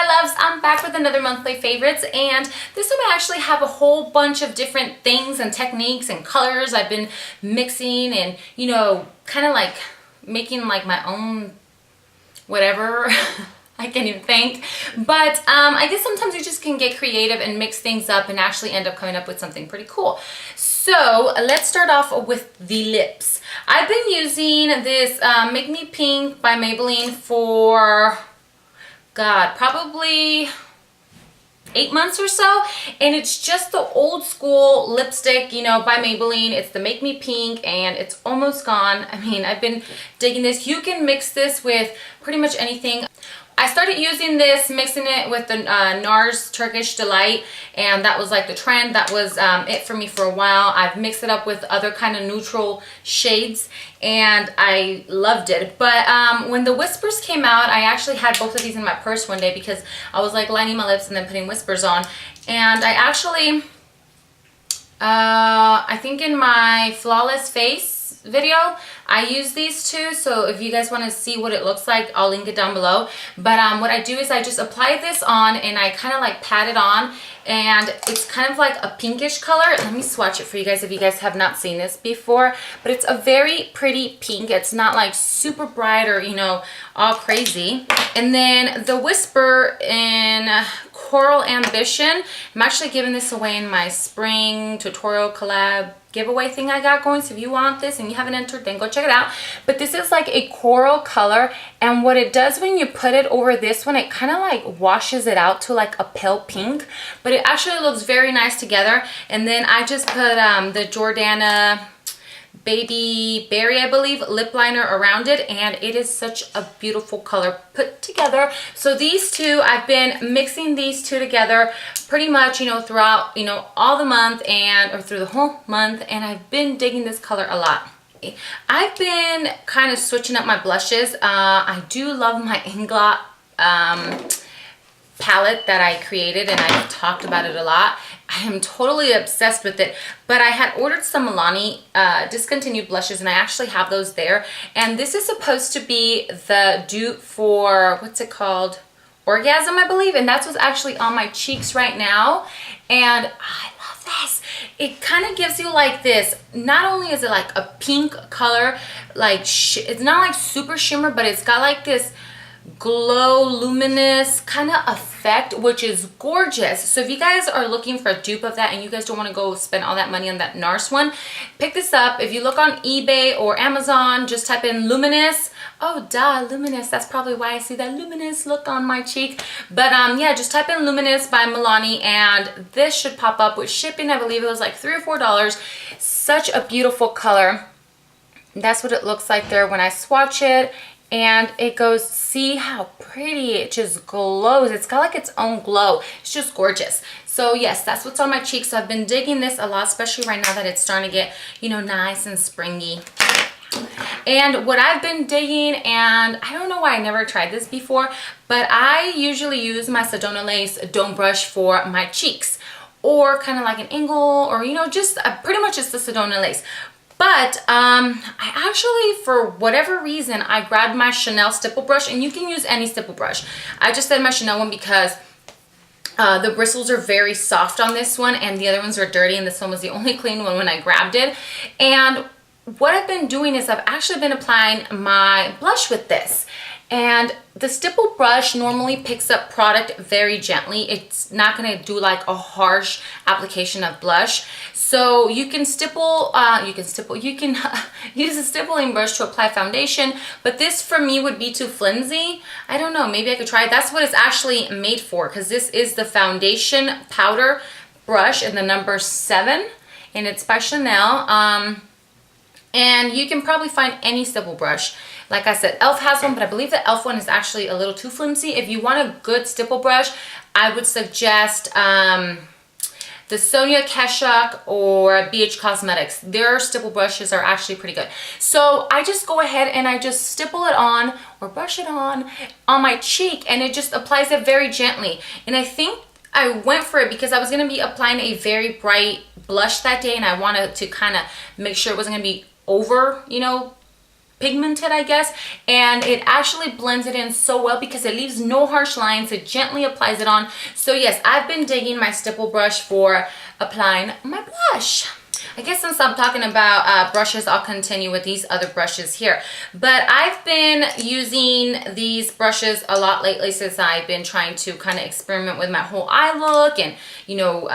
Hi loves, I'm back with another monthly favorites, and this time I actually have a whole bunch of different things and techniques and colors I've been mixing and, you know, kind of like making like my own whatever. I can't even think. But I guess sometimes you just can get creative and mix things up and actually end up coming up with something pretty cool. So let's start off with the lips. I've been using this Make Me Pink by Maybelline for, God, probably 8 months or so, and it's just the old school lipstick, you know, by Maybelline. It's the Make Me Pink, and it's almost gone. I mean, I've been digging this. You can mix this with pretty much anything. I started using this, mixing it with the NARS Turkish Delight, and that was like the trend. That was it for me for a while. I've mixed it up with other kind of neutral shades, and I loved it. But when the Whispers came out, I actually had both of these in my purse one day because I was like lining my lips and then putting Whispers on. And I actually, I think in my Flawless Face video, I use these two, so if you guys want to see what it looks like, I'll link it down below. But what I do is I just apply this on and I kind of like pat it on, and it's kind of like a pinkish color. Let me swatch it for you guys if you guys have not seen this before, but it's a very pretty pink. It's not like super bright or, you know, all crazy. And then the Whisper in Coral Ambition, I'm actually giving this away in my spring tutorial collab giveaway thing I got going, so if you want this and you haven't entered, then go check it out. But this is like a coral color, and what it does when you put it over this one, it kind of like washes it out to like a pale pink, but it actually looks very nice together. And then I just put the Jordana Baby Berry, I believe, lip liner around it, and it is such a beautiful color put together. So these two, I've been mixing these two together pretty much, you know, throughout, you know, all the month or through the whole month, and I've been digging this color a lot. I've been kind of switching up my blushes. I do love my Inglot palette that I created, and I've talked about it a lot. I am totally obsessed with it, but I had ordered some Milani discontinued blushes, and I actually have those there. And this is supposed to be the dupe for, what's it called? Orgasm, I believe, and that's what's actually on my cheeks right now. And I love this. It kind of gives you like this, not only is it like a pink color, like it's not like super shimmer, but it's got like this glow, luminous kind of effect, which is gorgeous. So if you guys are looking for a dupe of that and you guys don't want to go spend all that money on that NARS one, pick this up. If you look on eBay or Amazon, just type in Luminous. Oh duh, Luminous, that's probably why I see that luminous look on my cheek. But yeah, just type in Luminous by Milani, and this should pop up with shipping. I believe it was like $3 or $4. Such a beautiful color. That's what it looks like there when I swatch it. And it goes, see how pretty it just glows. It's got like its own glow. It's just gorgeous. So yes, that's what's on my cheeks. So I've been digging this a lot, especially right now that it's starting to get, you know, nice and springy. And what I've been digging, and I don't know why I never tried this before, but I usually use my Sedona Lace Dome Brush for my cheeks, or kind of like an angle, or, you know, just pretty much just the Sedona Lace. But I actually, for whatever reason, I grabbed my Chanel stipple brush, and you can use any stipple brush. I just said my Chanel one because the bristles are very soft on this one, and the other ones are dirty, and this one was the only clean one when I grabbed it. And what I've been doing is I've actually been applying my blush with this. And the stipple brush normally picks up product very gently. It's not going to do like a harsh application of blush. So you can stipple, you can use a stippling brush to apply foundation, but this for me would be too flimsy. I don't know, maybe I could try it. That's what it's actually made for, because this is the foundation powder brush in the number 7, and it's by Chanel. And you can probably find any stipple brush. Like I said, e.l.f. has one, but I believe the e.l.f. one is actually a little too flimsy. If you want a good stipple brush, I would suggest the Sonia Keshak or BH Cosmetics. Their stipple brushes are actually pretty good. So I just go ahead and I just stipple it on, or brush it on my cheek, and it just applies it very gently. And I think I went for it because I was going to be applying a very bright blush that day, and I wanted to kind of make sure it wasn't going to be over, you know, pigmented, I guess, and it actually blends it in so well because it leaves no harsh lines. It gently applies it on. So yes, I've been digging my stipple brush for applying my blush. I guess since I'm talking about brushes, I'll continue with these other brushes here. But I've been using these brushes a lot lately since I've been trying to kind of experiment with my whole eye look and, you know,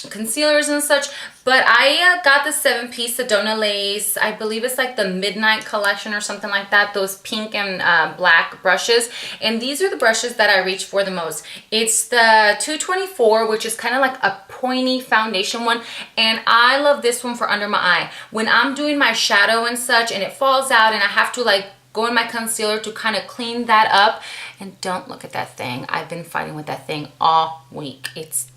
concealers and such. But I got the 7-piece Sedona lace. I believe it's like the Midnight collection or something like that. Those pink and black brushes. And these are the brushes that I reach for the most. It's the 224, which is kind of like a pointy foundation one. And I love this one for under my eye. When I'm doing my shadow and such and it falls out and I have to like go in my concealer to kind of clean that up. And don't look at that thing. I've been fighting with that thing all week. It's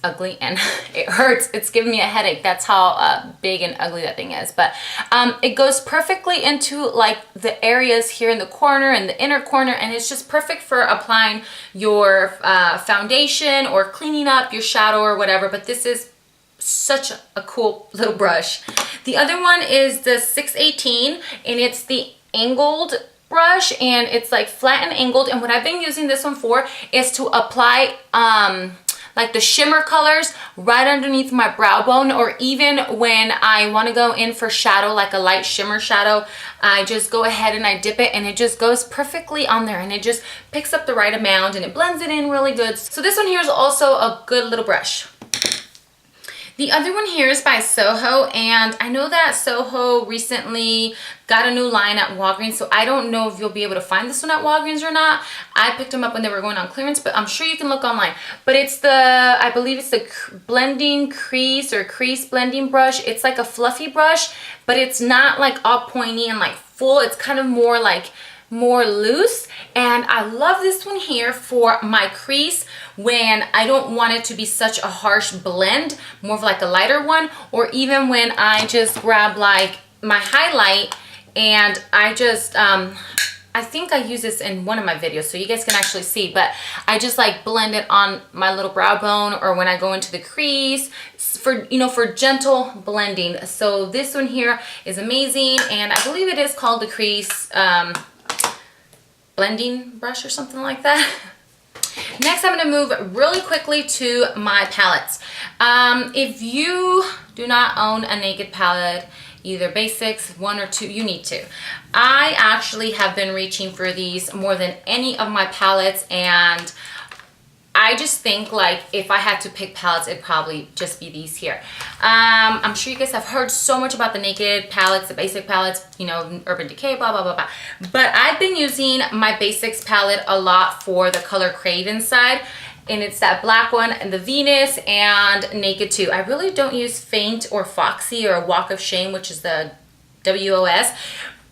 ugly and it hurts. It's giving me a headache. That's how big and ugly that thing is. But it goes perfectly into like the areas here in the corner and the inner corner, and it's just perfect for applying your foundation or cleaning up your shadow or whatever. But this is such a cool little brush. The other one is the 618, and it's the angled brush, and it's like flat and angled. And what I've been using this one for is to apply like the shimmer colors right underneath my brow bone, or even when I want to go in for shadow, like a light shimmer shadow, I just go ahead and I dip it and it just goes perfectly on there, and it just picks up the right amount and it blends it in really good. So this one here is also a good little brush. The other one here is by Soho, and I know that Soho recently got a new line at Walgreens, so I don't know if you'll be able to find this one at Walgreens or not. I picked them up when they were going on clearance, but I'm sure you can look online. But it's the, I believe it's the blending crease or crease blending brush. It's like a fluffy brush, but it's not like all pointy and like full. It's kind of more like more loose, and I love this one here for my crease when I don't want it to be such a harsh blend, more of like a lighter one, or even when I just grab like my highlight and I just I think I use this in one of my videos so you guys can actually see, but I just like blend it on my little brow bone or when I go into the crease for, you know, for gentle blending. So this one here is amazing, and I believe it is called the Crease blending brush or something like that. Next, I'm going to move really quickly to my palettes. If you do not own a naked palette, either basics, 1 or 2, you need to. I actually have been reaching for these more than any of my palettes, and I just think like if I had to pick palettes, it'd probably just be these here. I'm sure you guys have heard so much about the naked palettes, the basic palettes, you know, Urban Decay, blah, blah, blah, blah. But I've been using my basics palette a lot for the color Crave inside. And it's that black one and the Venus and Naked 2. I really don't use Faint or Foxy or Walk of Shame, which is the WOS.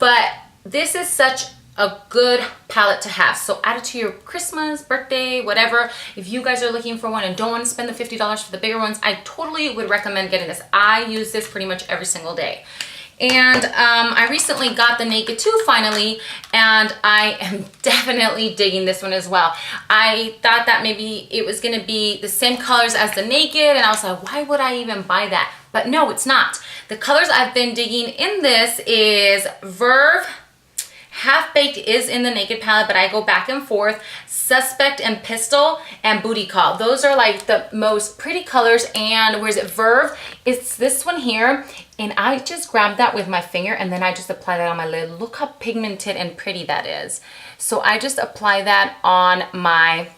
But this is such a good palette to have. So add it to your Christmas, birthday, whatever. If you guys are looking for one and don't want to spend the $50 for the bigger ones, I totally would recommend getting this. I use this pretty much every single day. And I recently got the Naked 2 finally, and I am definitely digging this one as well. I thought that maybe it was gonna be the same colors as the Naked, and I was like, why would I even buy that? But no, it's not. The colors I've been digging in this is Verve, Half Baked is in the Naked palette, but I go back and forth. Suspect and Pistol and Booty Call. Those are like the most pretty colors. And where's it? Verve. It's this one here. And I just grabbed that with my finger and then I just apply that on my lid. Look how pigmented and pretty that is. So I just apply that on my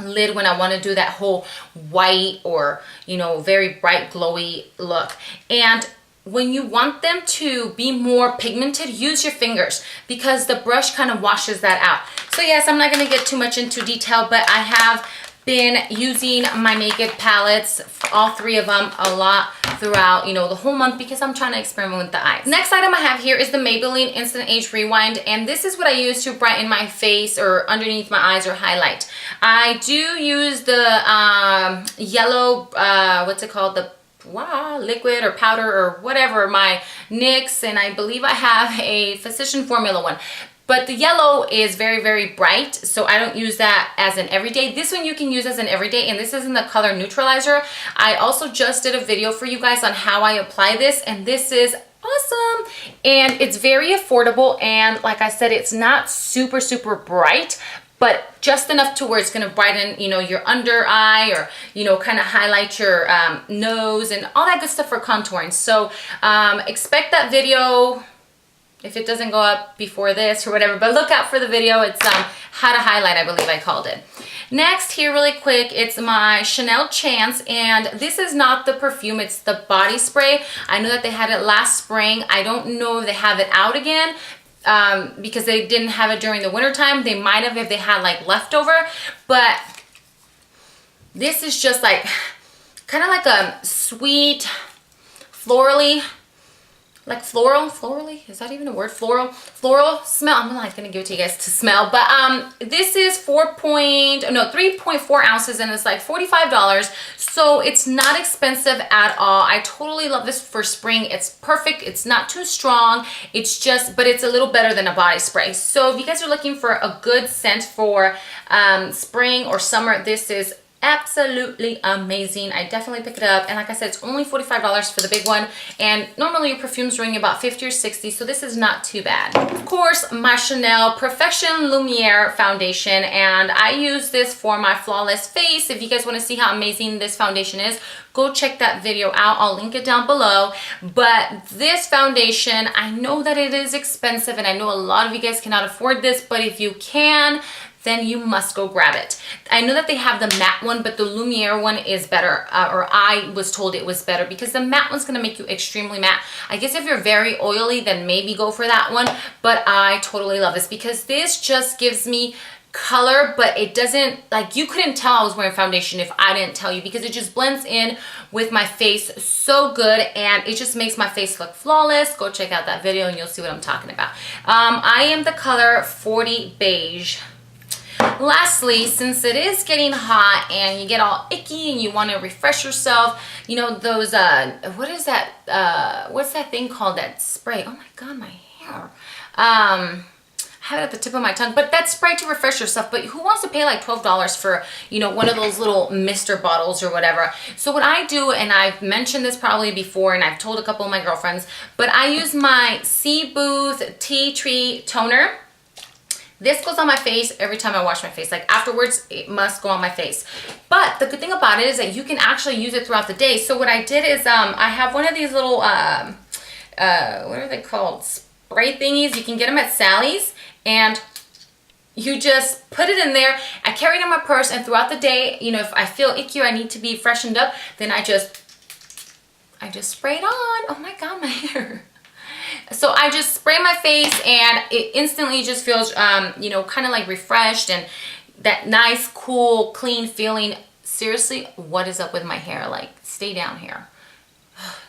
lid when I want to do that whole white or, you know, very bright glowy look. And when you want them to be more pigmented, use your fingers because the brush kind of washes that out. So yes, I'm not going to get too much into detail, but I have been using my Naked palettes, all 3 of them, a lot throughout, you know, the whole month because I'm trying to experiment with the eyes. Next item I have here is the Maybelline Instant Age Rewind, and this is what I use to brighten my face or underneath my eyes or highlight. I do use the yellow, what's it called, the liquid or powder or whatever, my NYX, and I believe I have a Physician Formula one. But the yellow is very, very bright, so I don't use that as an everyday. This one you can use as an everyday, and this is in the color Neutralizer. I also just did a video for you guys on how I apply this, and this is awesome. And it's very affordable, and like I said, it's not super bright, but just enough to where it's going to brighten, you know, your under eye, or, you know, kind of highlight your nose and all that good stuff for contouring. So expect that video if it doesn't go up before this or whatever, but look out for the video. It's how to highlight, I believe I called it. Next, here really quick, it's my Chanel Chance, and this is not the perfume, it's the body spray. I know that they had it last spring. I don't know if they have it out again, because they didn't have it during the winter time. They might have if they had like leftover, but this is just like kind of like a sweet florally, like florally, is that even a word? Floral smell. I'm not gonna give it to you guys to smell, but this is 3.4 ounces, and it's like $45, so it's not expensive at all. I totally love this for spring. It's perfect. It's not too strong. It's just, but it's a little better than a body spray. So if you guys are looking for a good scent for spring or summer, this is absolutely amazing. I definitely pick it up, and like I said, it's only $45 for the big one, and normally your perfumes ring about 50 or 60, so this is not too bad. Of course, my Chanel Perfection Lumiere foundation, and I use this for my flawless face. If you guys want to see how amazing this foundation is, go check that video out. I'll link it down below. But this foundation, I know that it is expensive, and I know a lot of you guys cannot afford this, but if you can, then you must go grab it. I know that they have the matte one, but the Lumiere one is better, or I was told it was better, because the matte one's gonna make you extremely matte. I guess if you're very oily, then maybe go for that one, but I totally love this because this just gives me color, but it doesn't, like, you couldn't tell I was wearing foundation if I didn't tell you, because it just blends in with my face so good, and it just makes my face look flawless. Go check out that video and you'll see what I'm talking about. I am the color 40 Beige. Lastly, since it is getting hot and you get all icky and you want to refresh yourself, you know, those, what is that, what's that thing called, that spray? Oh my God, my hair. I have it at the tip of my tongue, but that spray to refresh yourself. But who wants to pay like $12 for, you know, one of those little mister bottles or whatever? So what I do, and I've mentioned this probably before, and I've told a couple of my girlfriends, but I use my c.Booth Tea Tree Toner. This goes on my face every time I wash my face. Like, afterwards, it must go on my face. But the good thing about it is that you can actually use it throughout the day. So what I did is, I have one of these little, what are they called? Spray thingies. You can get them at Sally's, and you just put it in there. I carry it in my purse, and throughout the day, you know, if I feel icky or I need to be freshened up, then I just spray it on. Oh my God, my hair. So I just spray my face, and it instantly just feels, you know, kind of like refreshed, and that nice, cool, clean feeling. Seriously, what is up with my hair? Like, stay down here.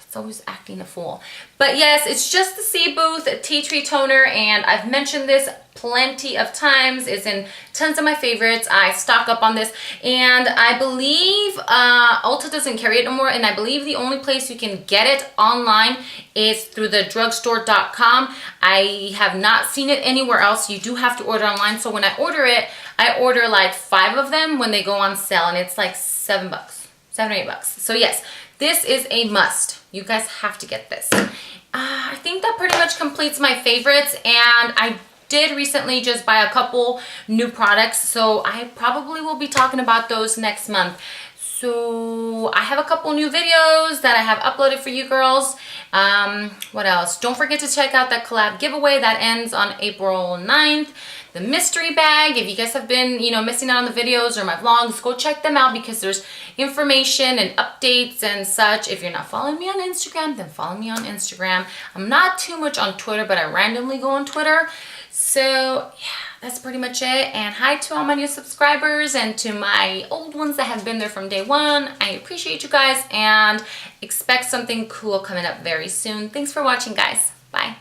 It's always acting a fool. But yes, it's just the c.Booth Tea Tree Toner, and I've mentioned this plenty of times. It's in tons of my favorites. I stock up on this, and I believe Ulta doesn't carry it anymore, and I believe the only place you can get it online is through the drugstore.com. I have not seen it anywhere else. You do have to order online, so when I order it, I order like 5 of them when they go on sale, and it's like $7, $7 or $8. So yes, this is a must. You guys have to get this. I think that pretty much completes my favorites, and I did recently just buy a couple new products, so I probably will be talking about those next month. So I have a couple new videos that I have uploaded for you girls. What else? Don't forget to check out that collab giveaway that ends on April 9th. The mystery bag, if you guys have been, you know, missing out on the videos or my vlogs, go check them out, because there's information and updates and such. If you're not following me on Instagram, then follow me on Instagram. I'm not too much on Twitter, but I randomly go on Twitter. So yeah, that's pretty much it. And hi to all my new subscribers, and to my old ones that have been there from day one. I appreciate you guys, and expect something cool coming up very soon. Thanks for watching, guys. Bye.